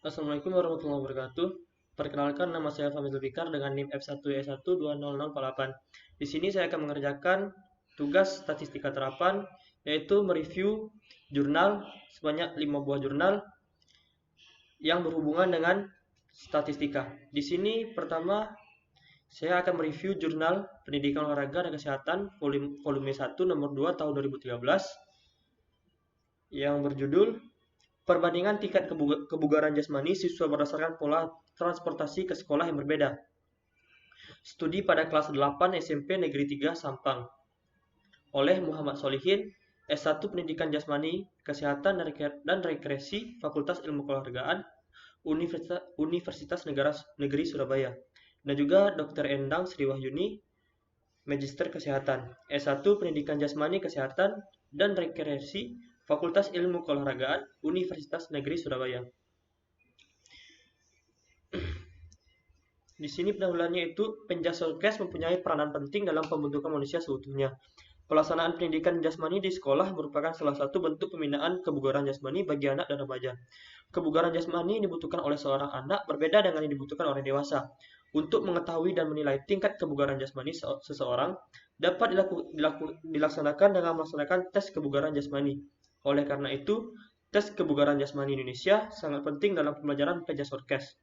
Assalamualaikum warahmatullahi wabarakatuh. Perkenalkan, nama saya Fahmi Zulfikar dengan NIM F1E12008. Di sini saya akan mengerjakan tugas statistika terapan, yaitu mereview jurnal sebanyak 5 buah jurnal yang berhubungan dengan statistika. Di sini pertama saya akan mereview jurnal Pendidikan Olahraga dan Kesehatan volume 1 nomor 2 tahun 2013 yang berjudul Perbandingan tingkat kebugaran jasmani siswa berdasarkan pola transportasi ke sekolah yang berbeda. Studi pada kelas 8 SMP Negeri 3 Sampang oleh Muhammad Solihin, S1 Pendidikan Jasmani, Kesehatan dan Rekreasi, Fakultas Ilmu Keolahragaan, Universitas Negeri Surabaya. Dan juga Dr. Endang Sriwahyuni, Magister Kesehatan, S1 Pendidikan Jasmani, Kesehatan dan Rekreasi, Fakultas Ilmu Keolahragaan, Universitas Negeri Surabaya. Di sini pendahuluannya itu Penjasorkes mempunyai peranan penting dalam pembentukan manusia seutuhnya. Pelaksanaan pendidikan jasmani di sekolah merupakan salah satu bentuk pembinaan kebugaran jasmani bagi anak dan remaja. Kebugaran jasmani yang dibutuhkan oleh seorang anak berbeda dengan yang dibutuhkan oleh dewasa. Untuk mengetahui dan menilai tingkat kebugaran jasmani seseorang dapat dilaksanakan dengan melaksanakan tes kebugaran jasmani. Oleh karena itu, tes kebugaran jasmani Indonesia sangat penting dalam pembelajaran Penjasorkes.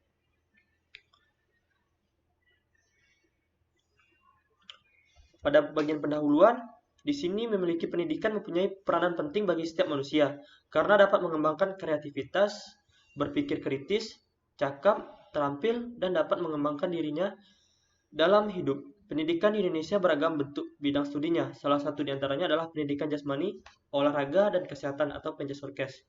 Pada bagian pendahuluan, di sini memiliki pendidikan mempunyai peranan penting bagi setiap manusia karena dapat mengembangkan kreativitas, berpikir kritis, cakap, terampil, dan dapat mengembangkan dirinya dalam hidup. Pendidikan di Indonesia beragam bentuk bidang studinya. Salah satu di antaranya adalah pendidikan jasmani, olahraga, dan kesehatan atau Penjasorkes.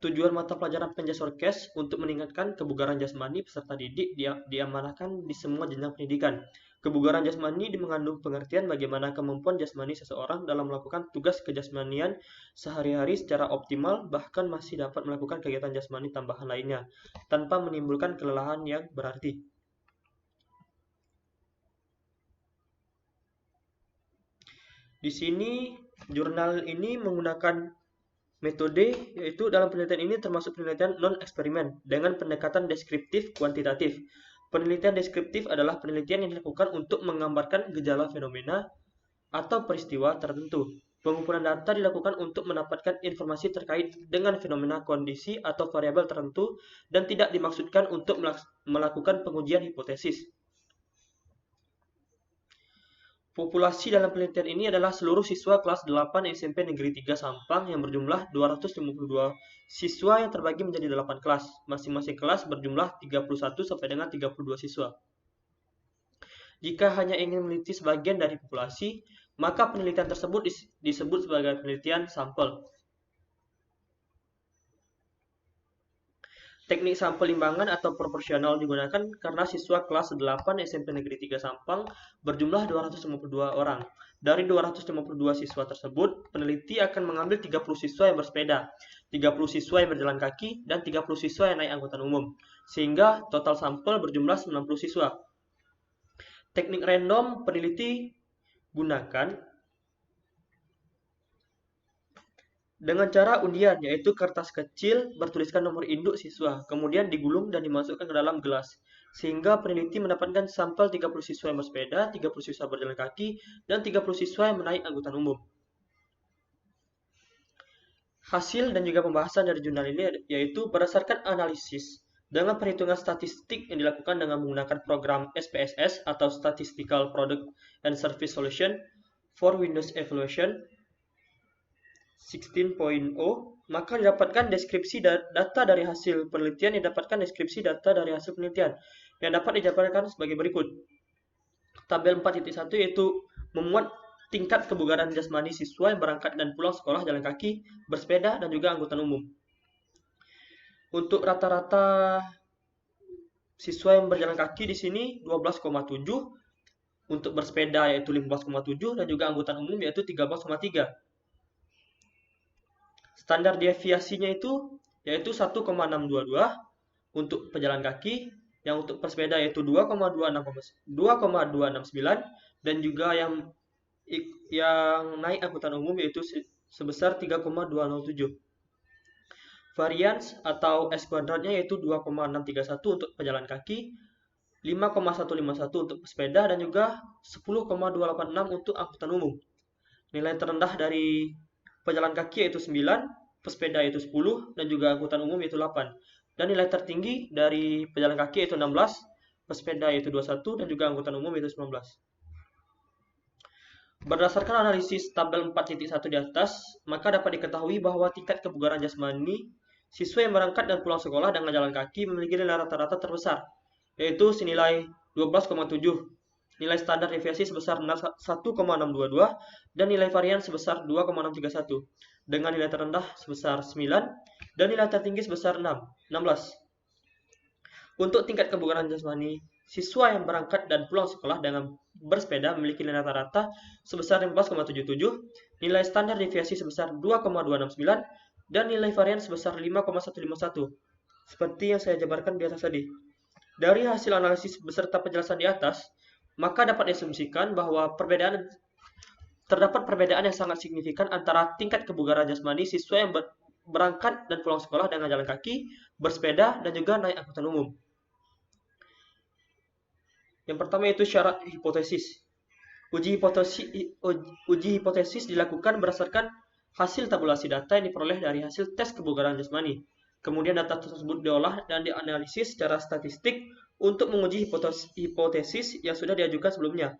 Tujuan mata pelajaran Penjasorkes untuk meningkatkan kebugaran jasmani peserta didik diamanahkan di semua jenjang pendidikan. Kebugaran jasmani mengandung pengertian bagaimana kemampuan jasmani seseorang dalam melakukan tugas kejasmanian sehari-hari secara optimal, bahkan masih dapat melakukan kegiatan jasmani tambahan lainnya, tanpa menimbulkan kelelahan yang berarti. Di sini, jurnal ini menggunakan metode, yaitu dalam penelitian ini termasuk penelitian non-eksperimen dengan pendekatan deskriptif kuantitatif. Penelitian deskriptif adalah penelitian yang dilakukan untuk menggambarkan gejala fenomena atau peristiwa tertentu. Pengumpulan data dilakukan untuk mendapatkan informasi terkait dengan fenomena, kondisi, atau variabel tertentu dan tidak dimaksudkan untuk melakukan pengujian hipotesis. Populasi dalam penelitian ini adalah seluruh siswa kelas 8 SMP Negeri 3 Sampang yang berjumlah 252 siswa yang terbagi menjadi 8 kelas. Masing-masing kelas berjumlah 31 sampai dengan 32 siswa. Jika hanya ingin meneliti sebagian dari populasi, maka penelitian tersebut disebut sebagai penelitian sampel. Teknik sampel imbangan atau proporsional digunakan karena siswa kelas 8 SMP Negeri 3 Sampang berjumlah 252 orang. Dari 252 siswa tersebut, peneliti akan mengambil 30 siswa yang bersepeda, 30 siswa yang berjalan kaki, dan 30 siswa yang naik angkutan umum. Sehingga total sampel berjumlah 90 siswa. Teknik random peneliti gunakan dengan cara undian, yaitu kertas kecil bertuliskan nomor induk siswa, kemudian digulung dan dimasukkan ke dalam gelas. Sehingga peneliti mendapatkan sampel 30 siswa yang bersepeda, 30 siswa berjalan kaki, dan 30 siswa yang menaik angkutan umum. Hasil dan juga pembahasan dari jurnal ini yaitu berdasarkan analisis dengan perhitungan statistik yang dilakukan dengan menggunakan program SPSS atau Statistical Product and Service Solution for Windows Evaluation 16.0, maka didapatkan deskripsi data dari hasil penelitian yang dapat dijabarkan sebagai berikut. Tabel 4.1 yaitu memuat tingkat kebugaran jasmani siswa yang berangkat dan pulang sekolah jalan kaki, bersepeda, dan juga angkutan umum. Untuk rata-rata siswa yang berjalan kaki di sini 12,7, untuk bersepeda yaitu 15,7, dan juga angkutan umum yaitu 13,3. Standar deviasinya itu yaitu 1,622 untuk pejalan kaki, yang untuk pesepeda yaitu 2,269 dan juga yang naik angkutan umum yaitu sebesar 3,207. varians atau S kuadratnya yaitu 2,631 untuk pejalan kaki, 5,151 untuk pesepeda, dan juga 10,286 untuk angkutan umum. Nilai terendah dari pejalan kaki yaitu 9, pesepeda yaitu 10, dan juga angkutan umum yaitu 8. Dan nilai tertinggi dari pejalan kaki yaitu 16, pesepeda yaitu 21, dan juga angkutan umum yaitu 19. Berdasarkan analisis tabel 4.1 di atas, maka dapat diketahui bahwa tingkat kebugaran jasmani siswa yang berangkat dan pulang sekolah dengan jalan kaki memiliki nilai rata-rata terbesar, yaitu senilai 12,7, nilai standar deviasi sebesar 1,622, dan nilai varian sebesar 2,631, dengan nilai terendah sebesar 9, dan nilai tertinggi sebesar 16. Untuk tingkat kebugaran jasmani, siswa yang berangkat dan pulang sekolah dengan bersepeda memiliki nilai rata-rata sebesar 15,77, nilai standar deviasi sebesar 2,269, dan nilai varian sebesar 5,151. Seperti yang saya jabarkan di atas tadi. Dari hasil analisis beserta penjelasan di atas, maka dapat diasumsikan bahwa terdapat perbedaan yang sangat signifikan antara tingkat kebugaran jasmani siswa yang berangkat dan pulang sekolah dengan jalan kaki, bersepeda, dan juga naik angkutan umum. Yang pertama yaitu syarat hipotesis. Uji hipotesis dilakukan berdasarkan hasil tabulasi data yang diperoleh dari hasil tes kebugaran jasmani. Kemudian data tersebut diolah dan dianalisis secara statistik untuk menguji hipotesis yang sudah diajukan sebelumnya.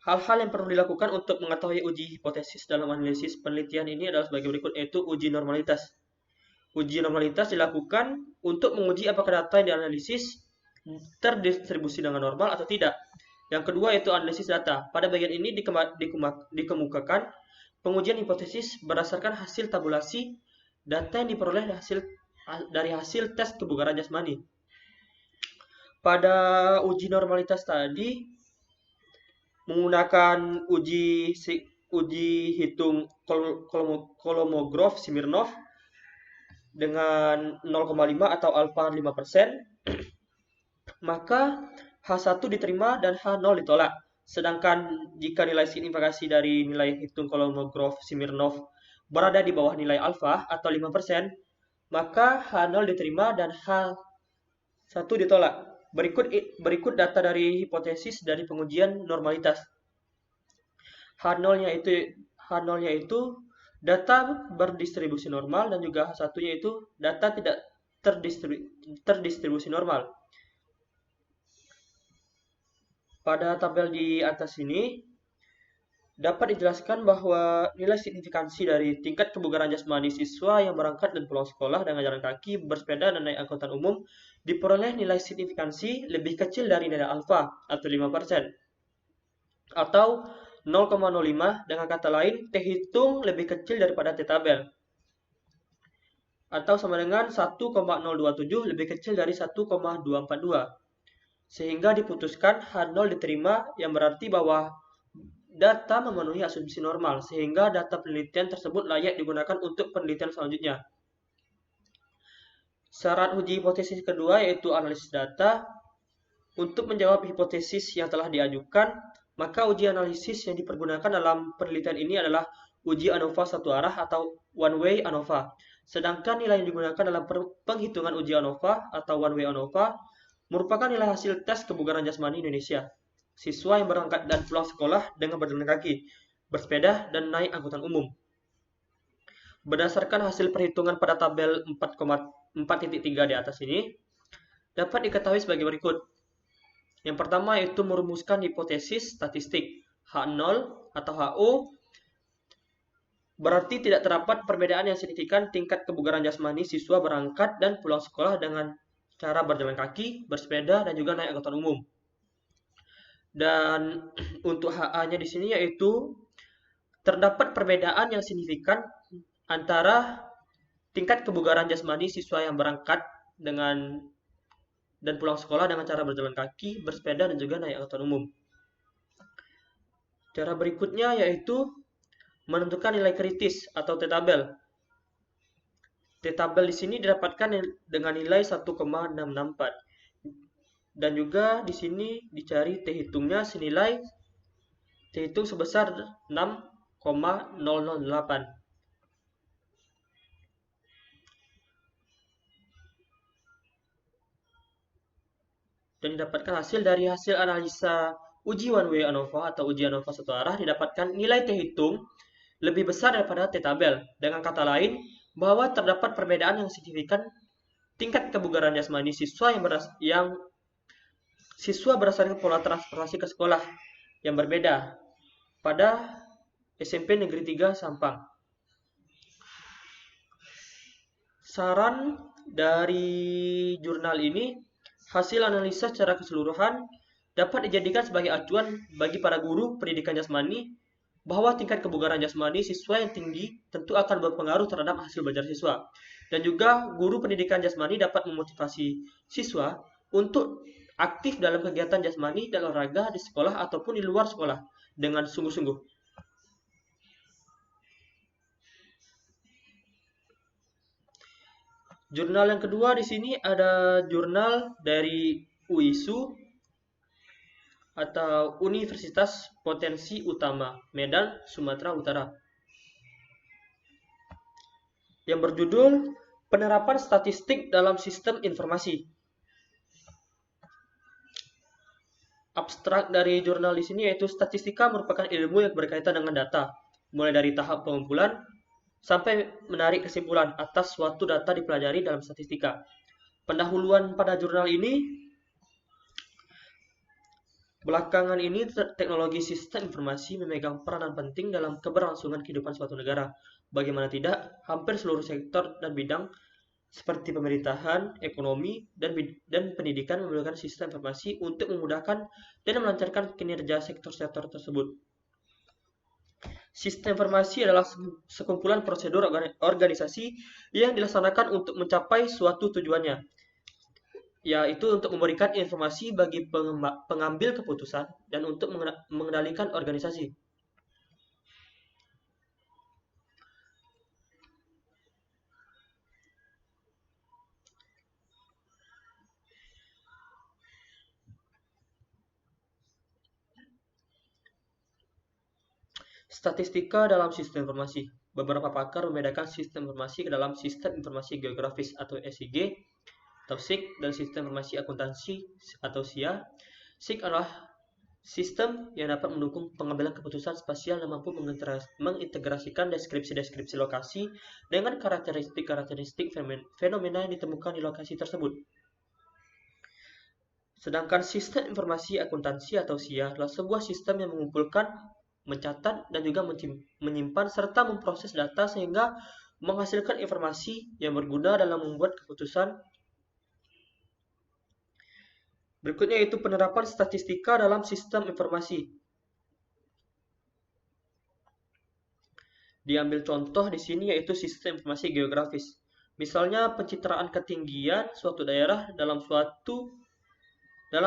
Hal-hal yang perlu dilakukan untuk mengetahui uji hipotesis dalam analisis penelitian ini adalah sebagai berikut, yaitu uji normalitas. Uji normalitas dilakukan untuk menguji apakah data yang dianalisis terdistribusi dengan normal atau tidak. Yang kedua yaitu analisis data. Pada bagian ini dikemukakan pengujian hipotesis berdasarkan hasil tabulasi data yang diperoleh dari hasil tes kebugaran jasmani. Pada uji normalitas tadi menggunakan uji hitung kolomograf Smirnov dengan 0,5 atau alfa 5%, maka H1 diterima dan H0 ditolak. Sedangkan jika nilai signifikasi dari nilai hitung kolomograf Smirnov berada di bawah nilai alfa atau 5%, maka H0 diterima dan H1 ditolak. Berikut data dari hipotesis dari pengujian normalitas. H0-nya itu data berdistribusi normal, dan juga H1-nya itu data tidak terdistribusi normal. Pada tabel di atas ini dapat dijelaskan bahwa nilai signifikansi dari tingkat kebugaran jasmani siswa yang berangkat dan pulang sekolah dengan jalan kaki, bersepeda, dan naik angkutan umum diperoleh nilai signifikansi lebih kecil dari nilai alfa atau 5%, atau 0,05. Dengan kata lain, T hitung lebih kecil daripada T tabel, atau sama dengan 1,027 lebih kecil dari 1,242. Sehingga diputuskan H0 diterima, yang berarti bahwa data memenuhi asumsi normal, sehingga data penelitian tersebut layak digunakan untuk penelitian selanjutnya. Syarat uji hipotesis kedua yaitu analisis data. Untuk menjawab hipotesis yang telah diajukan, maka uji analisis yang dipergunakan dalam penelitian ini adalah uji ANOVA satu arah atau one way ANOVA. Sedangkan nilai yang digunakan dalam penghitungan uji ANOVA atau one way ANOVA merupakan nilai hasil tes kebugaran jasmani Indonesia siswa yang berangkat dan pulang sekolah dengan berjalan kaki, bersepeda, dan naik angkutan umum. Berdasarkan hasil perhitungan pada tabel 4.3 di atas ini, dapat diketahui sebagai berikut. Yang pertama yaitu merumuskan hipotesis statistik. H0 atau HO berarti tidak terdapat perbedaan yang signifikan tingkat kebugaran jasmani siswa berangkat dan pulang sekolah dengan cara berjalan kaki, bersepeda, dan juga naik angkutan umum. Dan untuk HA-nya di sini yaitu terdapat perbedaan yang signifikan antara tingkat kebugaran jasmani siswa yang berangkat dan pulang sekolah dengan cara berjalan kaki, bersepeda, dan juga naik angkutan umum. Cara berikutnya yaitu menentukan nilai kritis atau T tabel. T tabel di sini didapatkan dengan nilai 1,664. Dan juga di sini dicari T hitungnya senilai T hitung sebesar 6,008. dan didapatkan hasil dari hasil analisa uji one way ANOVA atau uji ANOVA satu arah, didapatkan nilai T hitung lebih besar daripada T tabel. Dengan kata lain, bahwa terdapat perbedaan yang signifikan tingkat kebugaran jasmani siswa yang siswa berdasarkan pola transportasi ke sekolah yang berbeda pada SMP Negeri 3 Sampang. Saran dari jurnal ini, hasil analisa secara keseluruhan dapat dijadikan sebagai acuan bagi para guru pendidikan jasmani bahwa tingkat kebugaran jasmani siswa yang tinggi tentu akan berpengaruh terhadap hasil belajar siswa. Dan juga guru pendidikan jasmani dapat memotivasi siswa untuk aktif dalam kegiatan jasmani dan olahraga di sekolah ataupun di luar sekolah dengan sungguh-sungguh. Jurnal yang kedua di sini ada jurnal dari UISU atau Universitas Potensi Utama, Medan, Sumatera Utara, yang berjudul Penerapan Statistik dalam Sistem Informasi. Abstrak dari jurnal di sini yaitu statistika merupakan ilmu yang berkaitan dengan data, mulai dari tahap pengumpulan sampai menarik kesimpulan atas suatu data dipelajari dalam statistika. Pendahuluan pada jurnal ini, belakangan ini teknologi sistem informasi memegang peranan penting dalam keberlangsungan kehidupan suatu negara. Bagaimana tidak, hampir seluruh sektor dan bidang seperti pemerintahan, ekonomi, dan pendidikan memerlukan sistem informasi untuk memudahkan dan melancarkan kinerja sektor-sektor tersebut. Sistem informasi adalah sekumpulan prosedur organisasi yang dilaksanakan untuk mencapai suatu tujuannya, yaitu untuk memberikan informasi bagi pengambil keputusan dan untuk mengendalikan organisasi. Statistika dalam sistem informasi. Beberapa pakar membedakan sistem informasi ke dalam sistem informasi geografis atau SIG atau SIG dan sistem informasi akuntansi atau SIA. SIG adalah sistem yang dapat mendukung pengambilan keputusan spasial dan mampu mengintegrasikan deskripsi-deskripsi lokasi dengan karakteristik-karakteristik fenomena yang ditemukan di lokasi tersebut. Sedangkan sistem informasi akuntansi atau SIA adalah sebuah sistem yang mengumpulkan, mencatat, dan juga menyimpan serta memproses data sehingga menghasilkan informasi yang berguna dalam membuat keputusan. Berikutnya yaitu penerapan statistika dalam sistem informasi. Diambil contoh di sini yaitu sistem informasi geografis. Misalnya pencitraan ketinggian suatu daerah dalam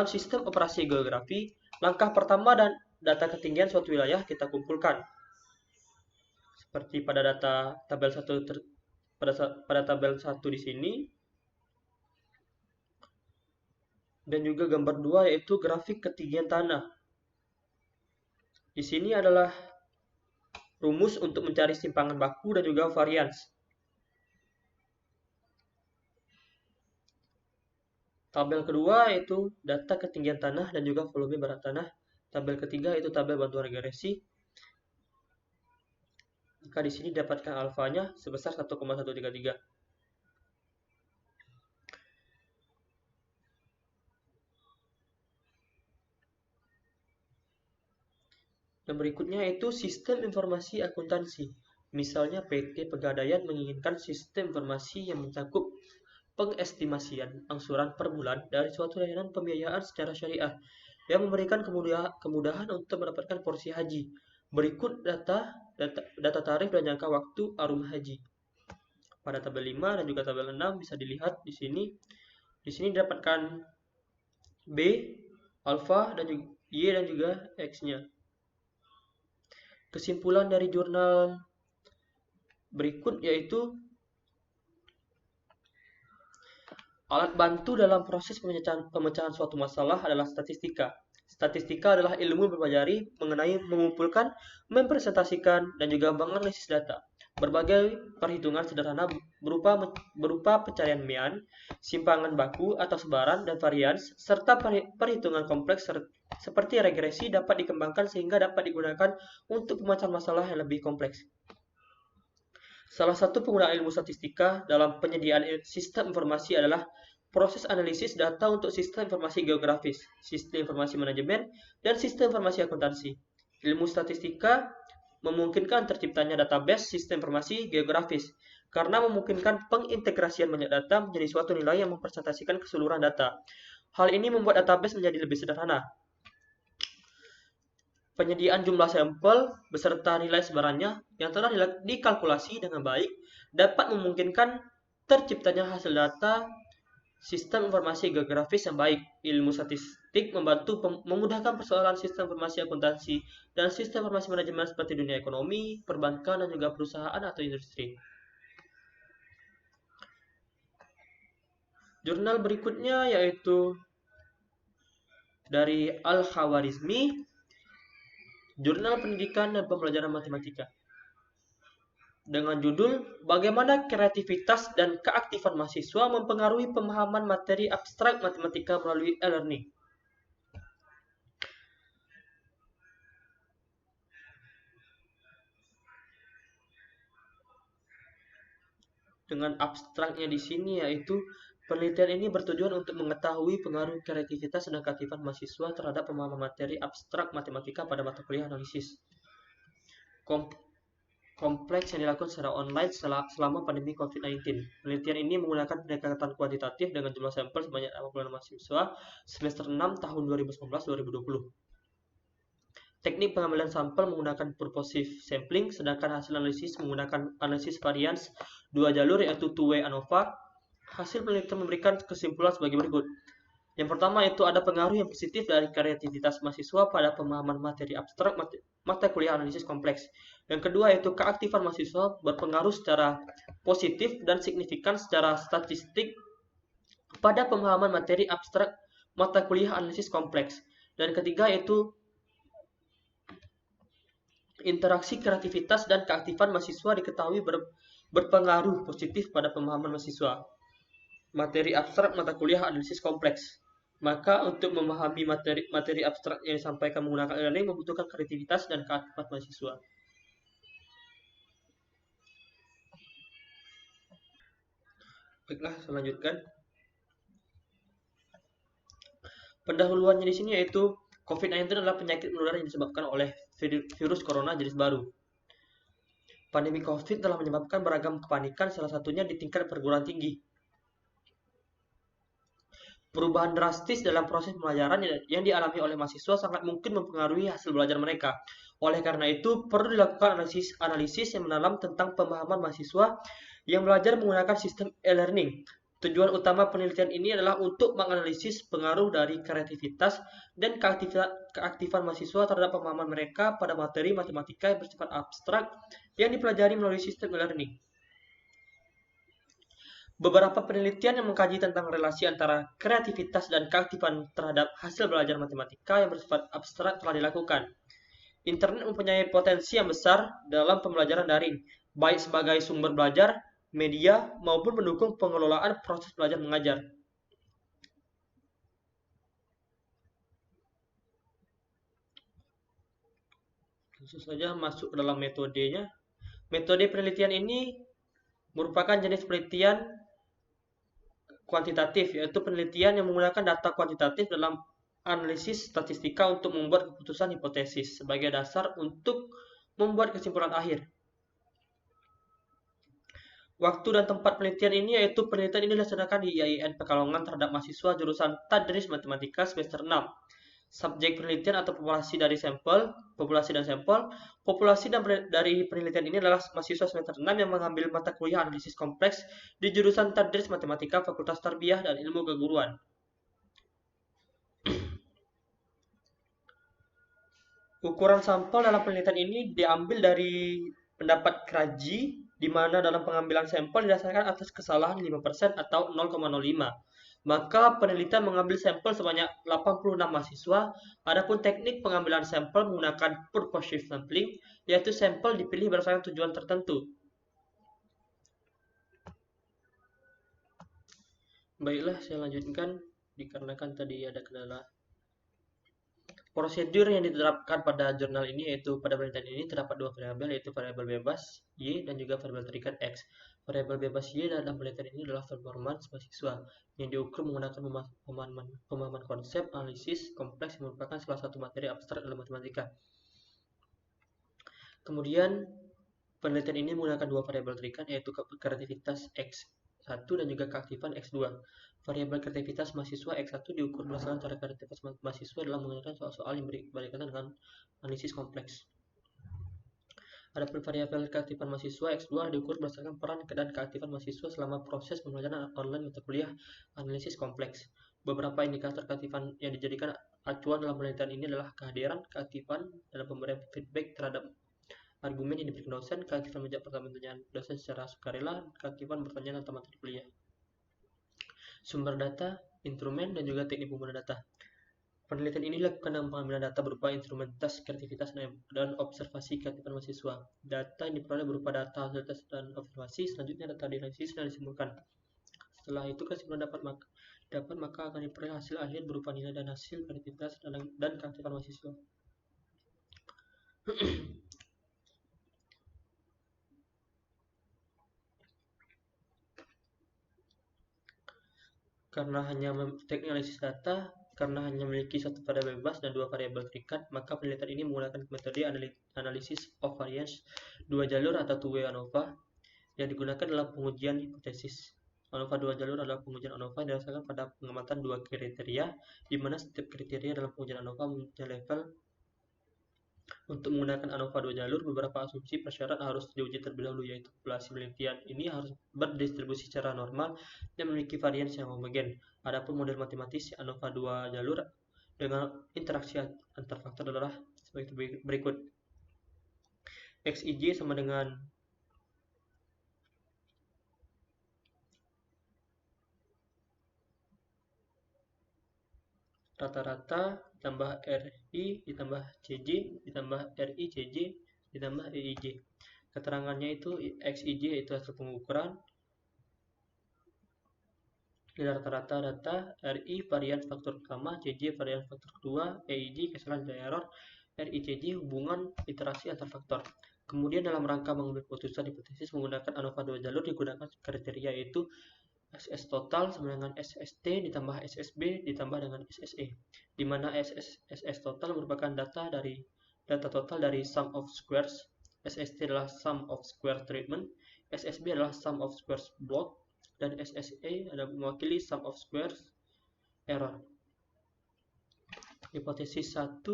sistem operasi geografi. Langkah pertama dan data ketinggian suatu wilayah kita kumpulkan. Seperti pada tabel 1 pada tabel 1 di sini. Dan juga gambar 2 yaitu grafik ketinggian tanah. Di sini adalah rumus untuk mencari simpangan baku dan juga varians. Tabel kedua yaitu data ketinggian tanah dan juga volume barat tanah. Tabel ketiga itu tabel bantuan regresi. Maka di sini dapatkan alfanya sebesar 1,133. Dan berikutnya itu sistem informasi akuntansi. Misalnya PT Pegadaian menginginkan sistem informasi yang mencakup pengestimasian angsuran per bulan dari suatu layanan pembiayaan secara syariah yang memberikan kemudahan untuk mendapatkan porsi haji. Berikut data tarif dan jangka waktu arum haji. Pada tabel 5 dan juga tabel 6 bisa dilihat di sini. Di sini didapatkan B, alfa, dan juga Y dan juga X-nya. Kesimpulan dari jurnal berikut yaitu alat bantu dalam proses pemecahan suatu masalah adalah statistika. Statistika adalah ilmu mempelajari mengenai mengumpulkan, mempresentasikan, dan juga menganalisis data. berbagai perhitungan sederhana berupa pencarian mean, simpangan baku atau sebaran, dan varians, serta perhitungan kompleks seperti regresi dapat dikembangkan sehingga dapat digunakan untuk pemecahan masalah yang lebih kompleks. Salah satu penggunaan ilmu statistika dalam penyediaan sistem informasi adalah proses analisis data untuk sistem informasi geografis, sistem informasi manajemen, dan sistem informasi akuntansi. Ilmu statistika memungkinkan terciptanya database sistem informasi geografis karena memungkinkan pengintegrasian banyak data menjadi suatu nilai yang mempresentasikan keseluruhan data. Hal ini membuat database menjadi lebih sederhana. Penyediaan jumlah sampel beserta nilai sebarannya yang telah dikalkulasi dengan baik dapat memungkinkan terciptanya hasil data sistem informasi geografis yang baik. Ilmu statistik membantu memudahkan persoalan sistem informasi akuntansi dan sistem informasi manajemen seperti dunia ekonomi, perbankan, dan juga perusahaan atau industri. Jurnal berikutnya yaitu dari Al-Khawarizmi, Jurnal Pendidikan dan Pembelajaran Matematika. Dengan judul Bagaimana Kreativitas dan Keaktifan Mahasiswa Mempengaruhi Pemahaman Materi Abstrak Matematika Melalui E-Learning. Dengan abstraknya di sini yaitu penelitian ini bertujuan untuk mengetahui pengaruh kreativitas dan keaktifan mahasiswa terhadap pemahaman materi abstrak matematika pada mata kuliah analisis kompleks yang dilakukan secara online selama pandemi COVID-19. Penelitian ini menggunakan pendekatan kuantitatif dengan jumlah sampel sebanyak 56 mahasiswa semester 6 tahun 2019-2020. Teknik pengambilan sampel menggunakan purposive sampling, sedangkan hasil analisis menggunakan analisis varians 2 jalur yaitu two-way ANOVA. Hasil penelitian memberikan kesimpulan sebagai berikut. Yang pertama itu ada pengaruh yang positif dari kreativitas mahasiswa pada pemahaman materi abstrak mata kuliah analisis kompleks. Yang kedua yaitu keaktifan mahasiswa berpengaruh secara positif dan signifikan secara statistik pada pemahaman materi abstrak mata kuliah analisis kompleks. Dan ketiga yaitu interaksi kreativitas dan keaktifan mahasiswa diketahui berpengaruh positif pada pemahaman mahasiswa materi abstrak mata kuliah analisis kompleks. Maka untuk memahami materi abstrak yang disampaikan menggunakan e-learning membutuhkan kreativitas dan keaktifan mahasiswa. Baiklah, selanjutkan. Pendahuluannya di sini yaitu COVID-19 adalah penyakit menular yang disebabkan oleh virus corona jenis baru. Pandemi COVID telah menyebabkan beragam kepanikan, salah satunya di tingkat perguruan tinggi. Perubahan drastis dalam proses pembelajaran yang dialami oleh mahasiswa sangat mungkin mempengaruhi hasil belajar mereka. Oleh karena itu, perlu dilakukan analisis yang mendalam tentang pemahaman mahasiswa yang belajar menggunakan sistem e-learning. Tujuan utama penelitian ini adalah untuk menganalisis pengaruh dari kreativitas dan keaktifan mahasiswa terhadap pemahaman mereka pada materi matematika yang bersifat abstrak yang dipelajari melalui sistem e-learning. Beberapa penelitian yang mengkaji tentang relasi antara kreativitas dan keaktifan terhadap hasil belajar matematika yang bersifat abstrak telah dilakukan. Internet mempunyai potensi yang besar dalam pembelajaran daring, baik sebagai sumber belajar, media, maupun mendukung pengelolaan proses belajar mengajar. Langsung saja masuk ke dalam metodenya. Metode penelitian ini merupakan jenis penelitian kuantitatif, yaitu penelitian yang menggunakan data kuantitatif dalam analisis statistika untuk membuat keputusan hipotesis sebagai dasar untuk membuat kesimpulan akhir. Waktu dan tempat penelitian ini yaitu penelitian ini dilaksanakan di IAIN Pekalongan terhadap mahasiswa jurusan Tadris Matematika semester 6. Subjek penelitian atau populasi dan sampel. Populasi dari penelitian ini adalah mahasiswa semester 6 yang mengambil mata kuliah analisis kompleks di jurusan Tadris Matematika Fakultas Tarbiyah dan Ilmu Keguruan. Ukuran sampel dalam penelitian ini diambil dari pendapat Krajii, di mana dalam pengambilan sampel didasarkan atas kesalahan 5% atau 0,05. Maka penelitian mengambil sampel sebanyak 86 mahasiswa. Adapun teknik pengambilan sampel menggunakan purposive sampling, yaitu sampel dipilih berdasarkan tujuan tertentu. Baiklah, saya lanjutkan dikarenakan tadi ada kendala. Prosedur yang diterapkan pada jurnal ini yaitu pada penelitian ini terdapat dua variabel, yaitu variabel bebas Y dan juga variabel terikat X. Variabel bebas Y dalam penelitian ini adalah performance mahasiswa yang diukur menggunakan pemahaman konsep analisis kompleks yang merupakan salah satu materi abstrak dalam matematika. Kemudian penelitian ini menggunakan dua variabel terikat, yaitu kreativitas X1 dan juga keaktifan X2. Variabel kreativitas mahasiswa X1 diukur berdasarkan cara kreativitas mahasiswa dalam mengerjakan soal-soal yang berkaitan dengan analisis kompleks. Adapun variabel keaktifan mahasiswa X2 diukur berdasarkan peran dan keaktifan mahasiswa selama proses pembelajaran online mata kuliah analisis kompleks. Beberapa indikator keaktifan yang dijadikan acuan dalam penelitian ini adalah kehadiran keaktifan dalam pemberian feedback terhadap argumen yang diberikan dosen, keaktifan menjawab pertanyaan dosen secara sukarela, keaktifan bertanya tentang materi kuliah. Sumber data, instrumen, dan juga teknik penggunaan data. Penelitian ini dilakukan dengan pengambilan data berupa instrumen tes, kreativitas, dan observasi keaktifan mahasiswa. Data yang diperoleh berupa data hasil tes dan observasi, selanjutnya data dianalisis dan disimpulkan. Setelah itu kesimpulan dapat maka akan diperoleh hasil akhir berupa nilai dan hasil kreativitas dan keaktifan mahasiswa. Karena hanya teknik analisis data, karena hanya memiliki satu variabel bebas dan dua variabel terikat, maka penelitian ini menggunakan metode analisis of variance dua jalur atau two-way ANOVA yang digunakan dalam pengujian hipotesis. ANOVA dua jalur adalah pengujian ANOVA yang didasarkan pada pengamatan dua kriteria, di mana setiap kriteria dalam pengujian ANOVA mempunyai level. Untuk menggunakan ANOVA dua jalur, beberapa asumsi persyarat harus diuji terlebih dahulu, yaitu populasi penelitian ini harus berdistribusi secara normal dan memiliki varians yang homogen. Adapun model matematis ANOVA dua jalur dengan interaksi antar faktor adalah sebagai berikut. XIJ sama dengan rata-rata ditambah RI ditambah CJ ditambah RI CJ ditambah EIJ. Keterangannya itu XIJ itu hasil pengukuran, nilai rata-rata data, RI varian faktor pertama, CJ varian faktor kedua, EIJ kesalahan dan error, RICJ hubungan iterasi antar faktor. Kemudian dalam rangka mengambil keputusan hipotesis menggunakan ANOVA dua jalur digunakan kriteria yaitu SS total sama dengan SST ditambah SSB ditambah dengan SSE, di mana SS total merupakan data total dari sum of squares, SST adalah sum of square treatment, SSB adalah sum of squares block, dan SSE adalah mewakili sum of squares error. Hipotesis 1,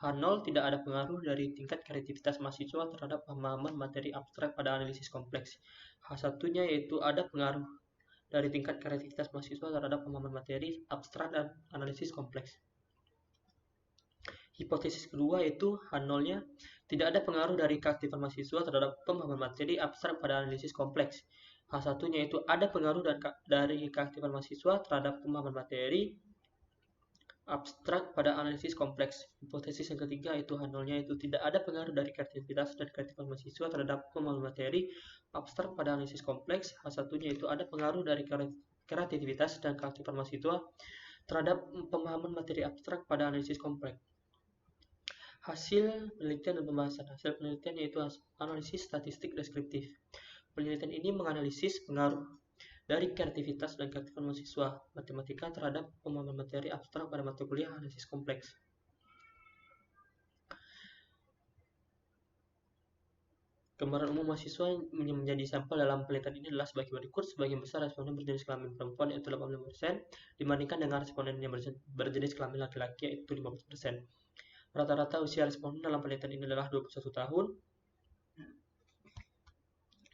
H0 tidak ada pengaruh dari tingkat kreativitas mahasiswa terhadap pemahaman materi abstrak pada analisis kompleks. H1-nya yaitu ada pengaruh dari tingkat kreativitas mahasiswa terhadap pemahaman materi abstrak dan analisis kompleks. Hipotesis kedua yaitu H0-nya tidak ada pengaruh dari keaktifan mahasiswa terhadap pemahaman materi abstrak pada analisis kompleks. H1-nya yaitu ada pengaruh dari keaktifan mahasiswa terhadap pemahaman materi abstrak pada analisis kompleks. Hipotesis yang ketiga yaitu H0-nya itu tidak ada pengaruh dari kreativitas dan keaktifan mahasiswa terhadap pemahaman materi abstrak pada analisis kompleks. H1-nya itu ada pengaruh dari kreativitas dan keaktifan mahasiswa terhadap pemahaman materi abstrak pada analisis kompleks. Hasil penelitian dan pembahasan. Hasil penelitian yaitu analisis statistik deskriptif. Penelitian ini menganalisis pengaruh dari kreativitas dan keaktifan mahasiswa matematika terhadap pemahaman materi abstrak pada mata kuliah analisis kompleks. Gambaran umum mahasiswa yang menjadi sampel dalam penelitian ini adalah sebagai berikut. Sebagian besar responden berjenis kelamin perempuan yaitu 85% dibandingkan dengan responden yang berjenis kelamin laki-laki yaitu 15%. Rata-rata usia responden dalam penelitian ini adalah 21 tahun,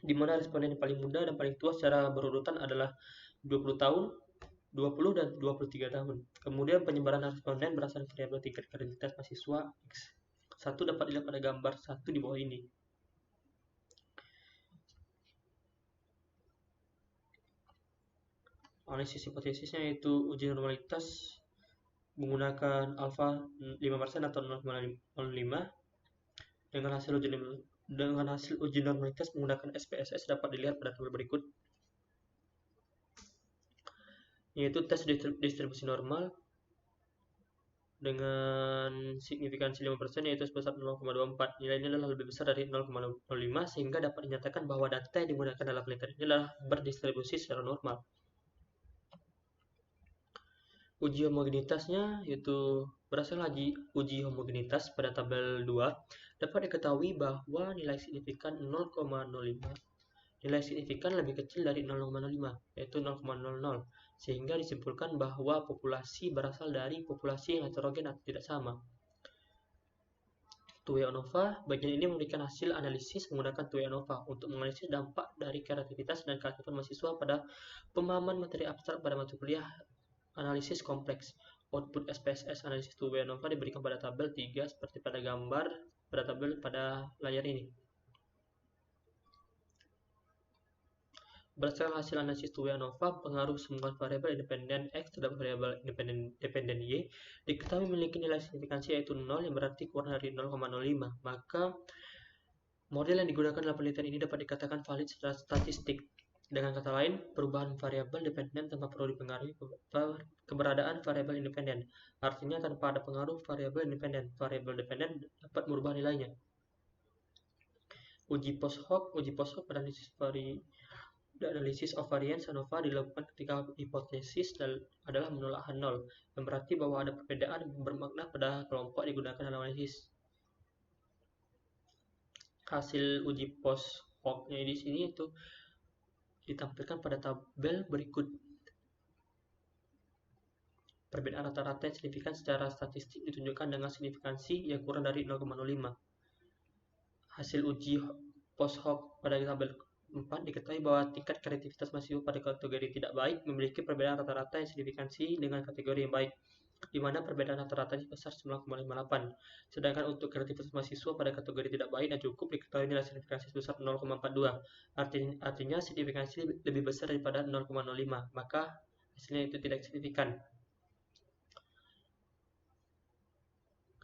di mana responden yang paling muda dan paling tua secara berurutan adalah 20 tahun, 20 dan 23 tahun. Kemudian penyebaran responden berdasarkan variabel tingkat kreativitas mahasiswa X1 dapat dilihat pada gambar 1 di bawah ini. Analisis hipotesisnya yaitu uji normalitas menggunakan alfa 5% atau 0,05 dengan hasil uji normalitas menggunakan SPSS dapat dilihat pada tabel berikut. yaitu tes distribusi normal dengan signifikansi 5% yaitu sebesar 0,24. Nilai ini adalah lebih besar dari 0,05 sehingga dapat dinyatakan bahwa data yang digunakan dalam penelitian ini adalah berdistribusi secara normal. Uji homogenitasnya yaitu berdasarkan uji homogenitas pada tabel 2 dapat diketahui bahwa nilai signifikan 0,05 nilai signifikan lebih kecil dari 0,05 yaitu 0,00 sehingga disimpulkan bahwa populasi berasal dari populasi yang heterogen atau tidak sama. Two-way ANOVA, bagian ini memberikan hasil analisis menggunakan two-way ANOVA untuk menganalisis dampak dari kreativitas dan keaktifan mahasiswa pada pemahaman materi abstrak pada mata kuliah analisis kompleks. Output SPSS analisis two-way ANOVA diberikan pada tabel 3 seperti pada gambar pada tabel pada layar ini. Berdasarkan hasil analisis two-way ANOVA, pengaruh sumbangan variabel independen X terhadap variabel independen Y diketahui memiliki nilai signifikansi yaitu 0 yang berarti kurang dari 0,05. Maka model yang digunakan dalam penelitian ini dapat dikatakan valid secara statistik. Dengan kata lain, perubahan variabel dependen tanpa perlu dipengaruhi keberadaan variabel independen. Artinya tanpa ada pengaruh variabel dependen dapat merubah nilainya. Uji post hoc pada analisis of variance ANOVA dilakukan ketika hipotesis adalah menolak H0, yang berarti bahwa ada perbedaan bermakna pada kelompok digunakan dalam analisis. Hasil uji post hoc-nya di sini itu ditampilkan pada tabel berikut. Perbedaan rata-rata yang signifikan secara statistik ditunjukkan dengan signifikansi yang kurang dari 0,05. Hasil uji post hoc pada tabel 4 diketahui bahwa tingkat kreativitas mahasiswa pada kategori tidak baik memiliki perbedaan rata-rata yang signifikansi dengan kategori yang baik, di mana perbedaan rata-ratanya sebesar 9,58. Sedangkan untuk kreativitas mahasiswa pada kategori tidak baik dan cukup diketahui nilai signifikansi sebesar 0,42. Artinya signifikansi lebih besar daripada 0,05, maka hasilnya itu tidak signifikan.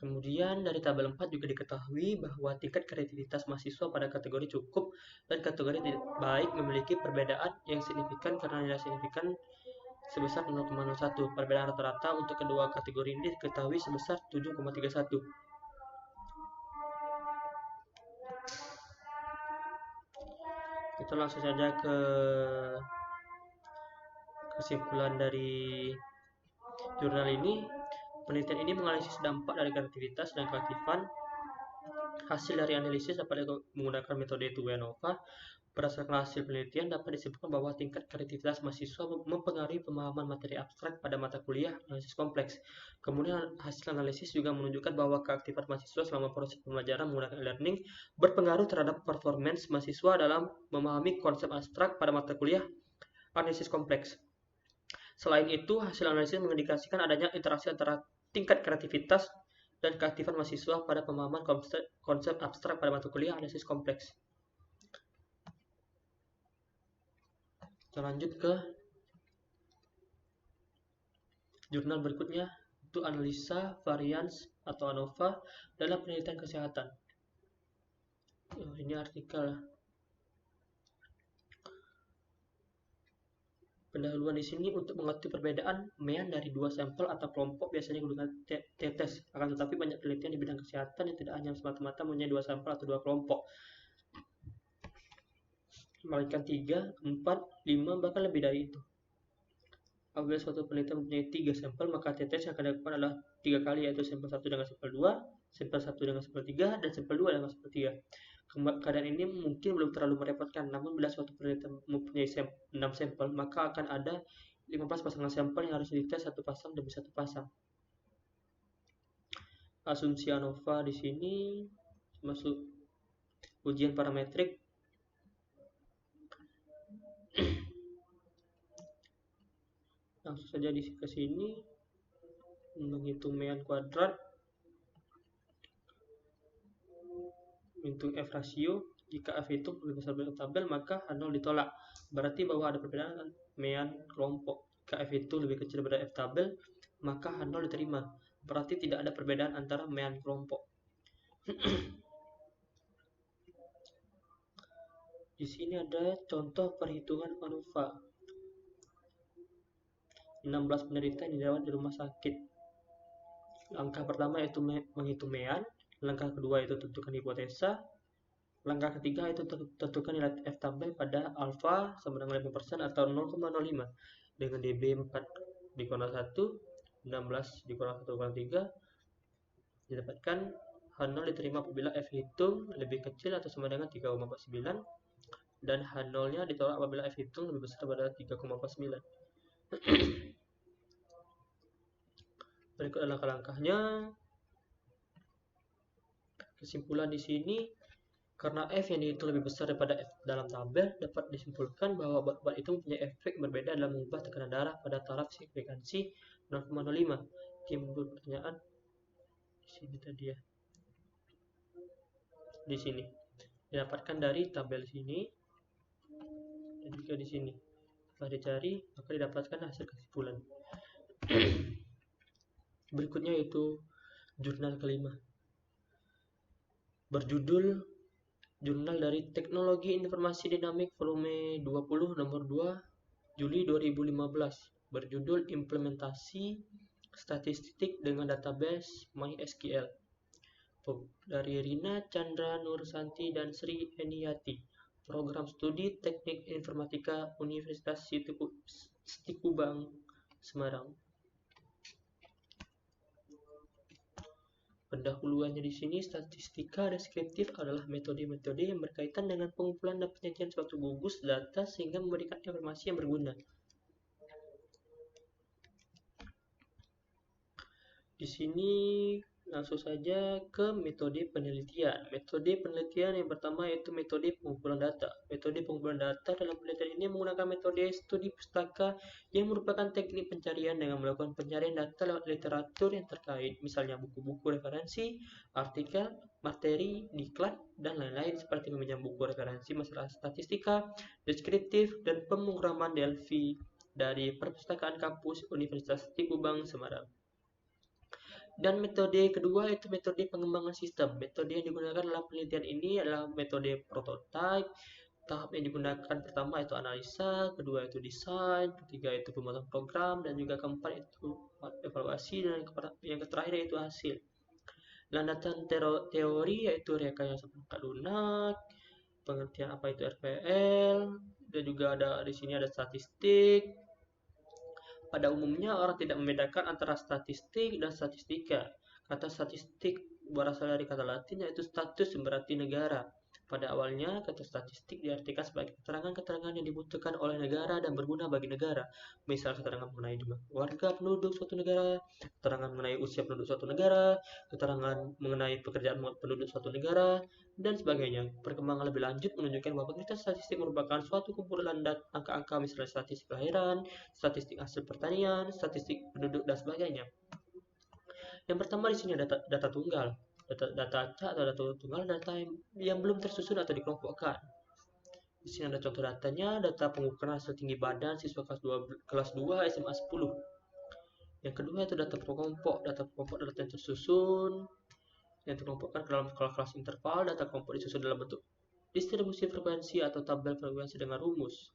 Kemudian dari tabel 4 juga diketahui bahwa tingkat kreativitas mahasiswa pada kategori cukup dan kategori tidak baik memiliki perbedaan yang signifikan karena nilai signifikan sebesar 0,01. Perbedaan rata-rata untuk kedua kategori ini diketahui sebesar 7,31. Kita langsung saja ke kesimpulan dari jurnal ini. Penelitian ini menganalisis dampak dari kreativitas dan keaktifan. Hasil dari analisis dapat menggunakan metode two-way ANOVA. Berdasarkan hasil penelitian dapat disimpulkan bahwa tingkat kreativitas mahasiswa mempengaruhi pemahaman materi abstrak pada mata kuliah analisis kompleks. Kemudian hasil analisis juga menunjukkan bahwa keaktifan mahasiswa selama proses pembelajaran menggunakan e-learning berpengaruh terhadap performance mahasiswa dalam memahami konsep abstrak pada mata kuliah analisis kompleks. Selain itu, hasil analisis mengindikasikan adanya interaksi antara tingkat kreativitas dan keaktifan mahasiswa pada pemahaman konsep abstrak pada mata kuliah analisis kompleks. Kita lanjut ke jurnal berikutnya, itu analisa varians atau ANOVA dalam penelitian kesehatan. Ini artikel. Pendahuluan di sini untuk mengerti perbedaan mean dari dua sampel atau kelompok biasanya menggunakan t-test. Akan tetapi banyak penelitian di bidang kesehatan yang tidak hanya semata-mata mempunyai dua sampel atau dua kelompok, melainkan 3, 4, 5, bahkan lebih dari itu. Apabila suatu penelitian mempunyai 3 sampel, maka t-test yang akan dilakukan adalah 3 kali, yaitu sampel 1 dengan sampel 2, sampel 1 dengan sampel 3, dan sampel 2 dengan sampel 3. Keadaan ini mungkin belum terlalu merepotkan, namun bila suatu penelitian mempunyai 6 sampel, maka akan ada 15 pasangan sampel yang harus dites satu pasang demi satu pasang. Asumsi ANOVA di sini masuk ujian parametrik. Langsung saja ke sini menghitung mean kuadrat, menghitung F rasio. Jika F itu lebih besar dari tabel, maka H0 ditolak. Berarti bahwa ada perbedaan mean kelompok. Jika F itu lebih kecil daripada F tabel, maka H0 diterima. Berarti tidak ada perbedaan antara mean kelompok. Di sini ada contoh perhitungan ANOVA. 16 penderita yang dirawat di rumah sakit. Langkah pertama yaitu menghitung mean, langkah kedua itu tentukan hipotesa, langkah ketiga itu tentukan nilai F tabel pada alfa sama dengan 5% atau 0,05 dengan dB 4 dikurang 1, 16 dikurang 1/3 didapatkan H0 diterima apabila F hitung lebih kecil atau sama dengan 3,49 dan H0 nya ditolak apabila F hitung lebih besar pada 3,49. Berikut adalah langkah-langkahnya. Kesimpulan di sini, karena F yang dihitung lebih besar daripada F dalam tabel, dapat disimpulkan bahwa obat-obat itu mempunyai efek berbeda dalam mengubah tekanan darah pada taraf frekuensi 0,05. Timbul pertanyaan di sini tadi ya. Di sini didapatkan dari tabel sini dan juga di sini. Setelah dicari, maka didapatkan hasil kesimpulan. Berikutnya yaitu jurnal kelima. Berjudul Jurnal dari Teknologi Informasi Dinamik volume 20 nomor 2 Juli 2015. Berjudul Implementasi Statistik dengan Database MySQL. Dari Rina Chandra Nursanti dan Sri Eniyati. Program Studi Teknik Informatika Universitas Stikubang, Semarang. Pendahuluannya di sini, statistika deskriptif adalah metode-metode yang berkaitan dengan pengumpulan dan penyajian suatu gugus data sehingga memberikan informasi yang berguna. Di sini langsung saja ke metode penelitian. Metode penelitian yang pertama yaitu metode pengumpulan data. Metode pengumpulan data dalam penelitian ini menggunakan metode studi pustaka yang merupakan teknik pencarian dengan melakukan pencarian data lewat literatur yang terkait, misalnya buku-buku referensi, artikel, materi, diklat, dan lain-lain seperti meminjam buku referensi masalah statistika, deskriptif, dan pemrograman Delphi dari Perpustakaan Kampus Universitas Stikubang, Semarang. Dan metode kedua yaitu metode pengembangan sistem. Metode yang digunakan dalam penelitian ini adalah metode prototype. Tahap yang digunakan pertama itu analisa, kedua itu desain, ketiga itu pembuatan program, dan juga keempat itu evaluasi, dan yang terakhir yaitu hasil. Landasan teori yaitu rekayasa perangkat lunak, pengertian apa itu RPL, dan juga ada di sini ada statistik. Pada umumnya orang tidak membedakan antara statistik dan statistika. Kata statistik berasal dari kata Latin yaitu status yang berarti negara. Pada awalnya, kata statistik diartikan sebagai keterangan-keterangan yang dibutuhkan oleh negara dan berguna bagi negara. Misal keterangan mengenai jumlah warga penduduk suatu negara, keterangan mengenai usia penduduk suatu negara, keterangan mengenai pekerjaan penduduk suatu negara, dan sebagainya. Perkembangan lebih lanjut menunjukkan bahwa penelitian statistik merupakan suatu kumpulan angka-angka, misalnya statistik kelahiran, statistik hasil pertanian, statistik penduduk, dan sebagainya. Yang pertama di sini ada data tunggal. Data acak atau data tunggal, data yang belum tersusun atau dikelompokkan. Di sini ada contoh datanya, data pengukuran hasil tinggi badan siswa kelas 2 SMA 10. Yang kedua itu data kelompok. Data kelompok adalah data yang tersusun, yang terkelompokkan ke dalam kelas interval. Data kelompok disusun dalam bentuk distribusi frekuensi atau tabel frekuensi dengan rumus.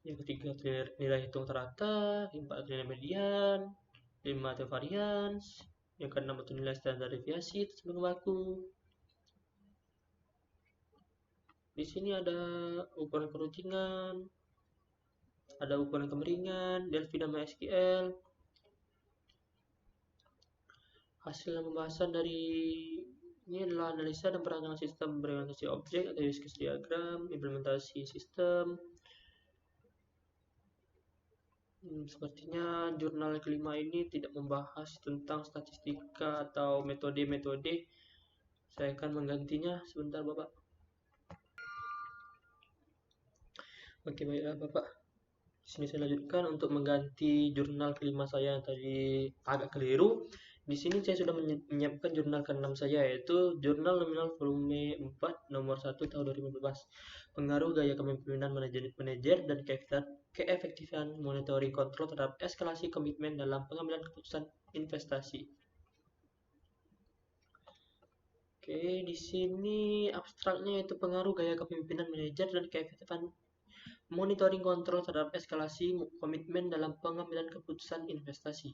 Yang ketiga nilai hitung rata, keempat nilai median, 5 itu varians, yang keenam itu nilai standar deviasi tersebut baku. Di sini ada ukuran kerucungan, ada ukuran kemiringan, Delphi dan MySQL. Hasil pembahasan dari ini adalah analisa dan perancangan sistem implementasi objek atau use case diagram, implementasi sistem. Sepertinya jurnal kelima ini tidak membahas tentang statistika atau metode-metode. Saya akan menggantinya sebentar, Bapak. Oke, baiklah, Bapak. Di sini saya lanjutkan untuk mengganti jurnal kelima saya yang tadi agak keliru. Di sini saya sudah menyiapkan jurnal ke-6 saya, yaitu Jurnal Nominal Volume 4 nomor 1 tahun 2015. Pengaruh gaya kepemimpinan manajer dan keefektifan monitoring kontrol terhadap eskalasi komitmen dalam pengambilan keputusan investasi. Oke, di sini abstraknya yaitu pengaruh gaya kepemimpinan manajer dan keefektifan monitoring kontrol terhadap eskalasi komitmen dalam pengambilan keputusan investasi.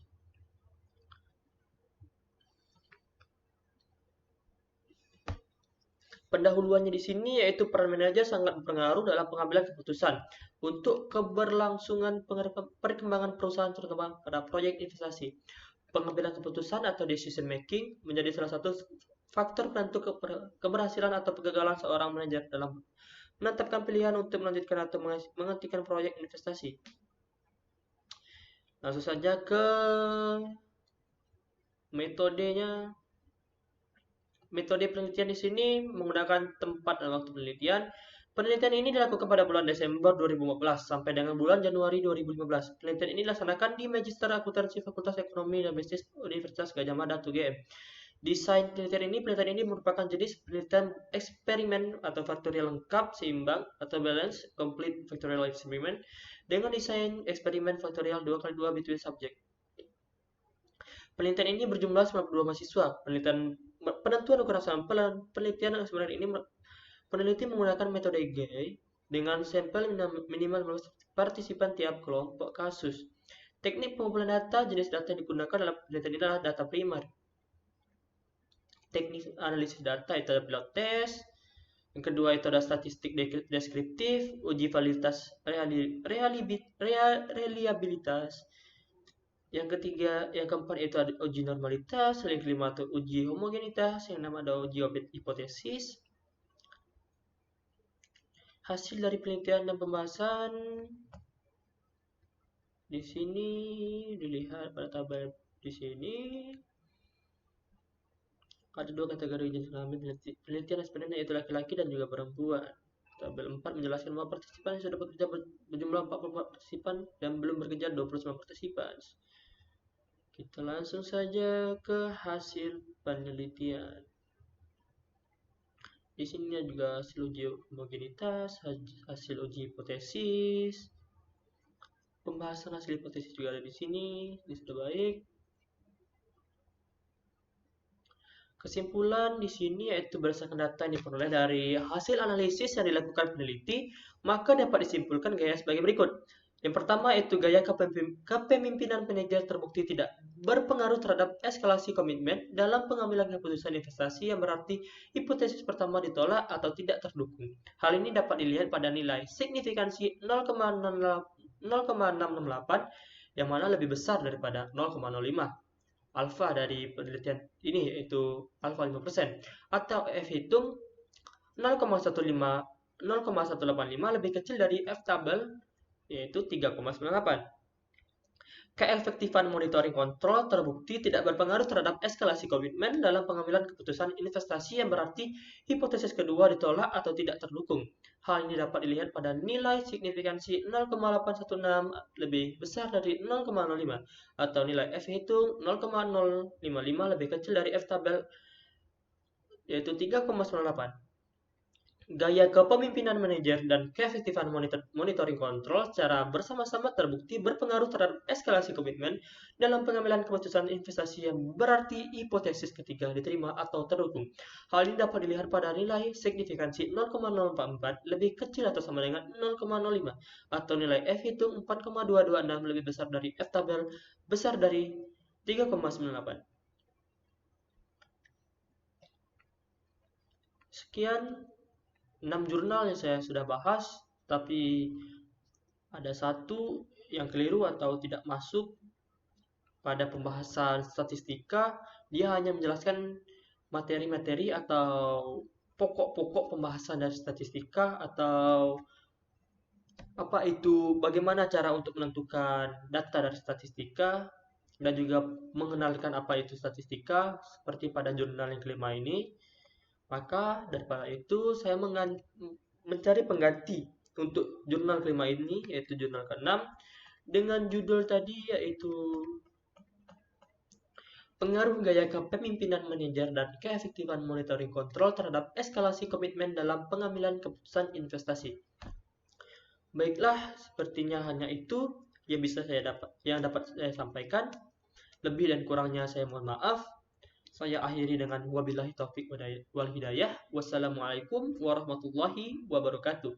Pendahuluannya di sini yaitu peran manajer sangat berpengaruh dalam pengambilan keputusan untuk keberlangsungan perkembangan perusahaan terutama pada proyek investasi. Pengambilan keputusan atau decision making menjadi salah satu faktor penentu keberhasilan atau kegagalan seorang manajer dalam menetapkan pilihan untuk melanjutkan atau menghentikan proyek investasi. Langsung saja ke metodenya. Metode penelitian di sini menggunakan tempat dan waktu penelitian. Penelitian ini dilakukan pada bulan Desember 2014 sampai dengan bulan Januari 2015. Penelitian ini dilaksanakan di Magister Akuntansi Fakultas Ekonomi dan Bisnis Universitas Gadjah Mada UGM. Desain penelitian ini merupakan jenis penelitian eksperimen atau faktorial lengkap seimbang atau balance complete factorial experiment dengan desain eksperimen faktorial 2x2 between subject. Penelitian ini berjumlah 92 mahasiswa. Penentuan ukuran sampel penelitian sebenarnya ini peneliti menggunakan metode GAI dengan sampel minimal 15 partisipan tiap kelompok kasus. Teknik pengumpulan data, jenis data yang digunakan dalam penelitian ini adalah data primer. Teknik analisis data itu ada pilot test. Yang kedua itu ada statistik deskriptif, uji validitas reliabilitas. Yang ketiga, yang keempat itu ada uji normalitas, yang kelima itu uji homogenitas, yang enam ada uji hipotesis. Hasil dari penelitian dan pembahasan di sini dilihat pada tabel di sini. Ada dua kategori jenis kelamin penelitian sebenarnya yaitu laki-laki dan juga perempuan. Tabel 4 menjelaskan bahwa partisipan yang sudah bekerja berjumlah 40 partisipan dan belum bekerja 29 partisipan. Kita langsung saja ke hasil penelitian. Di sini juga hasil uji homogenitas, hasil uji hipotesis. Pembahasan hasil hipotesis juga ada di sini. Ini sudah baik. Kesimpulan di sini yaitu berdasarkan data yang diperoleh dari hasil analisis yang dilakukan peneliti, maka dapat disimpulkan gaya sebagai berikut. Yang pertama yaitu gaya kepemimpinan manajer terbukti tidak berpengaruh terhadap eskalasi komitmen dalam pengambilan keputusan investasi, yang berarti hipotesis pertama ditolak atau tidak terdukung. Hal ini dapat dilihat pada nilai signifikansi 0,668 yang mana lebih besar daripada 0,05. Alfa dari penelitian ini yaitu alfa 5% atau F hitung 0,185 lebih kecil dari F tabel yaitu 3,98. Keefektifan monitoring kontrol terbukti tidak berpengaruh terhadap eskalasi komitmen dalam pengambilan keputusan investasi, yang berarti hipotesis kedua ditolak atau tidak terdukung. Hal ini dapat dilihat pada nilai signifikansi 0,816 lebih besar dari 0,05 atau nilai F hitung 0,055 lebih kecil dari F tabel yaitu 3,98. Gaya kepemimpinan manajer dan keefektifan monitoring kontrol secara bersama-sama terbukti berpengaruh terhadap eskalasi komitmen dalam pengambilan keputusan investasi, yang berarti hipotesis ketiga diterima atau terdukung. Hal ini dapat dilihat pada nilai signifikansi 0,044 lebih kecil atau sama dengan 0,05 atau nilai F hitung 4,226 lebih besar dari F tabel besar dari 3,98. Sekian 6 jurnal yang saya sudah bahas, tapi ada satu yang keliru atau tidak masuk pada pembahasan statistika. Dia hanya menjelaskan materi-materi atau pokok-pokok pembahasan dari statistika, atau apa itu, bagaimana cara untuk menentukan data dari statistika, dan juga mengenalkan apa itu statistika seperti pada jurnal yang kelima ini. Maka daripada itu saya mencari pengganti untuk jurnal kelima ini, yaitu jurnal ke-6 dengan judul tadi yaitu pengaruh gaya kepemimpinan manajer dan keefektifan monitoring kontrol terhadap eskalasi komitmen dalam pengambilan keputusan investasi. Baiklah, sepertinya hanya itu yang dapat saya sampaikan. Lebih dan kurangnya saya mohon maaf. Saya akhiri dengan wabillahi taufik wal hidayah. Wassalamualaikum warahmatullahi wabarakatuh.